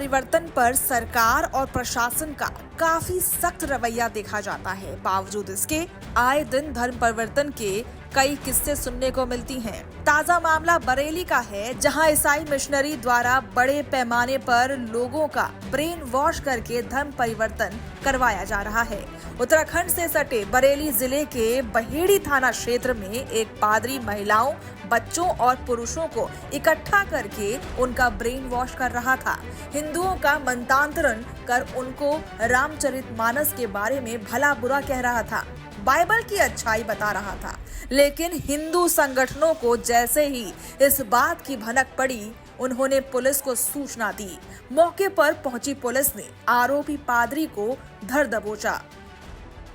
परिवर्तन पर सरकार और प्रशासन का काफी सख्त रवैया देखा जाता है। बावजूद इसके आए दिन धर्म परिवर्तन के कई किस्से सुनने को मिलती हैं। ताजा मामला बरेली का है, जहां ईसाई मिशनरी द्वारा बड़े पैमाने पर लोगों का ब्रेन वॉश करके धर्म परिवर्तन करवाया जा रहा है। उत्तराखंड से सटे बरेली जिले के बहेड़ी थाना क्षेत्र में एक पादरी महिलाओं, बच्चों और पुरुषों को इकट्ठा करके उनका ब्रेन वॉश कर रहा था। हिंदुओं का मंत्रांतरण कर उनको रामचरितमानस के बारे में भला बुरा कह रहा था, बाइबल की अच्छाई बता रहा था। लेकिन हिंदू संगठनों को जैसे ही इस बात की भनक पड़ी, उन्होंने पुलिस को सूचना दी। मौके पर पहुंची पुलिस ने आरोपी पादरी को धर दबोचा।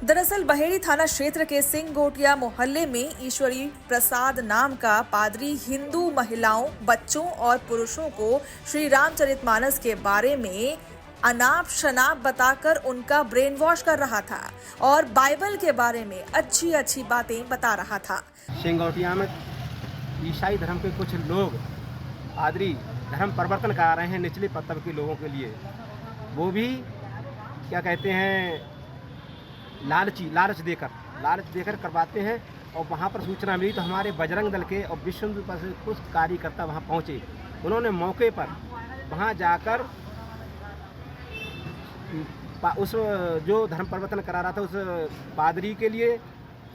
दरअसल बहेड़ी थाना क्षेत्र के सिंह गोटिया मोहल्ले में ईश्वरी प्रसाद नाम का पादरी हिंदू महिलाओं, बच्चों और पुरुषों को श्री रामचरितमानस के बारे में अनाप शनाप बताकर उनका ब्रेन वॉश कर रहा था और बाइबल के बारे में अच्छी अच्छी बातें बता रहा था। सिंह गोटिया में ईसाई धर्म के कुछ लोग पादरी धर्म परिवर्तन करा रहे हैं निचले तबके के लोगों के लिए। वो भी क्या कहते हैं, लालच देकर करवाते हैं। और वहाँ पर सूचना मिली तो हमारे बजरंग दल के और विश्व हिंदू परिषद के कुछ कार्यकर्ता वहाँ पहुँचे। उन्होंने मौके पर वहाँ जाकर उस जो धर्म परिवर्तन करा रहा था उस पादरी के लिए,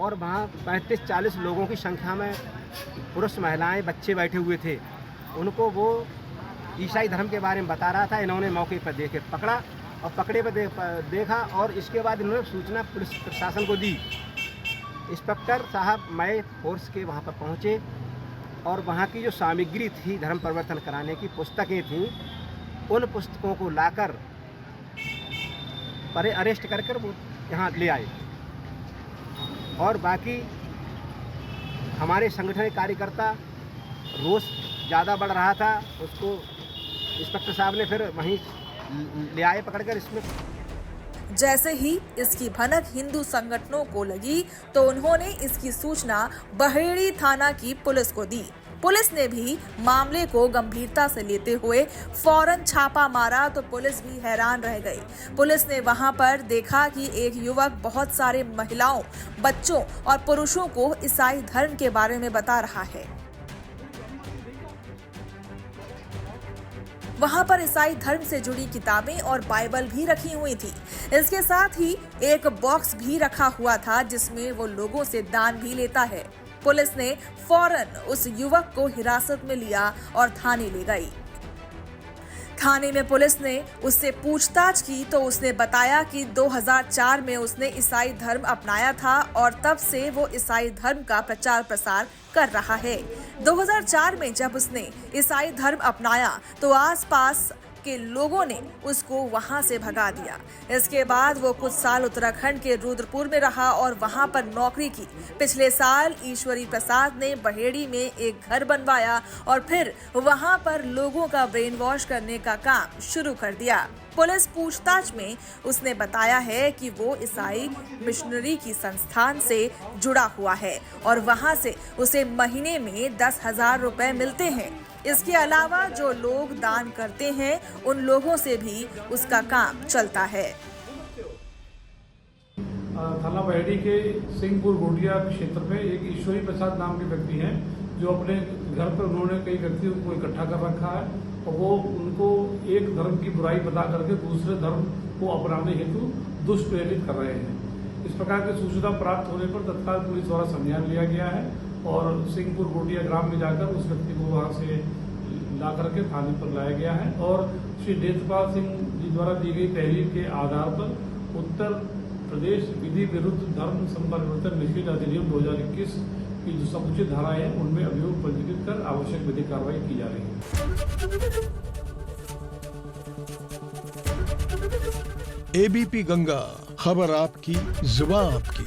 और वहाँ 35-40 लोगों की संख्या में पुरुष, महिलाएं, बच्चे बैठे हुए थे, उनको वो ईसाई धर्म के बारे में बता रहा था। इन्होंने मौके पर देखे पकड़ा और पकड़े पर देखा और इसके बाद इन्होंने सूचना पुलिस प्रशासन को दी। इंस्पेक्टर साहब मय फोर्स के वहाँ पर पहुँचे और वहाँ की जो सामग्री थी धर्म परिवर्तन कराने की पुस्तकें थीं, उन पुस्तकों को लाकर पर अरेस्ट कर वो यहाँ ले आए। और बाकी हमारे संगठन के कार्यकर्ता रोष ज़्यादा बढ़ रहा था, उसको इंस्पेक्टर साहब ने फिर वहीं ले आए पकड़कर। इसमें जैसे ही इसकी भनक हिंदू संगठनों को लगी तो उन्होंने इसकी सूचना बहेड़ी थाना की पुलिस को दी। पुलिस ने भी मामले को गंभीरता से लेते हुए फौरन छापा मारा तो पुलिस भी हैरान रह गई। पुलिस ने वहां पर देखा कि एक युवक बहुत सारे महिलाओं, बच्चों और पुरुषों को ईसाई धर्म के बारे में बता रहा है। वहां पर ईसाई धर्म से जुड़ी किताबें और बाइबल भी रखी हुई थी। इसके साथ ही एक बॉक्स भी रखा हुआ था जिसमें वो लोगों से दान भी लेता है। पुलिस ने फौरन उस युवक को हिरासत में लिया और थाने ले गई। थाने में पुलिस ने उससे पूछताछ की तो उसने बताया कि 2004 में उसने ईसाई धर्म अपनाया था और तब से वो ईसाई धर्म का प्रचार प्रसार कर रहा है। 2004 में जब उसने ईसाई धर्म अपनाया तो आसपास के लोगों ने उसको वहां से भगा दिया। इसके बाद वो कुछ साल उत्तराखंड के रुद्रपुर में रहा और वहां पर नौकरी की। पिछले साल ईश्वरी प्रसाद ने बहेड़ी में एक घर बनवाया और फिर वहां पर लोगों का ब्रेन वॉश करने का काम शुरू कर दिया। पुलिस पूछताछ में उसने बताया है कि वो ईसाई मिशनरी की संस्थान से जुड़ा हुआ है और वहां से उसे महीने में 10,000 रुपए मिलते हैं। इसके अलावा जो लोग दान करते हैं उन लोगों से भी उसका काम चलता है। थाना बहेड़ी के सिंहपुर गोटिया क्षेत्र में एक ईश्वरी प्रसाद नाम के व्यक्ति हैं जो अपने घर पर उन्होंने कई व्यक्तियों को इकट्ठा कर रखा है और वो उनको एक धर्म की बुराई बता करके दूसरे धर्म को अपनाने हेतु दुष्प्रेरित कर रहे हैं। इस प्रकार की सूचना प्राप्त होने पर तत्काल पुलिस द्वारा संज्ञान लिया गया है और सिंहपुर गोटिया ग्राम में जाकर उस व्यक्ति को वहां से ला करके थाने पर लाया गया है और श्री देशपाल सिंह जी द्वारा दी गई तहरीर के आधार पर उत्तर प्रदेश विधि विरुद्ध धर्म संपरिवर्तन निषेध अधिनियम 2021 की जो समुचित धाराएं हैं उनमें अभियोग पंजीकृत कर आवश्यक विधिक कार्रवाई की जा रही है। एबीपी गंगा, खबर आपकी, जुबान आपकी।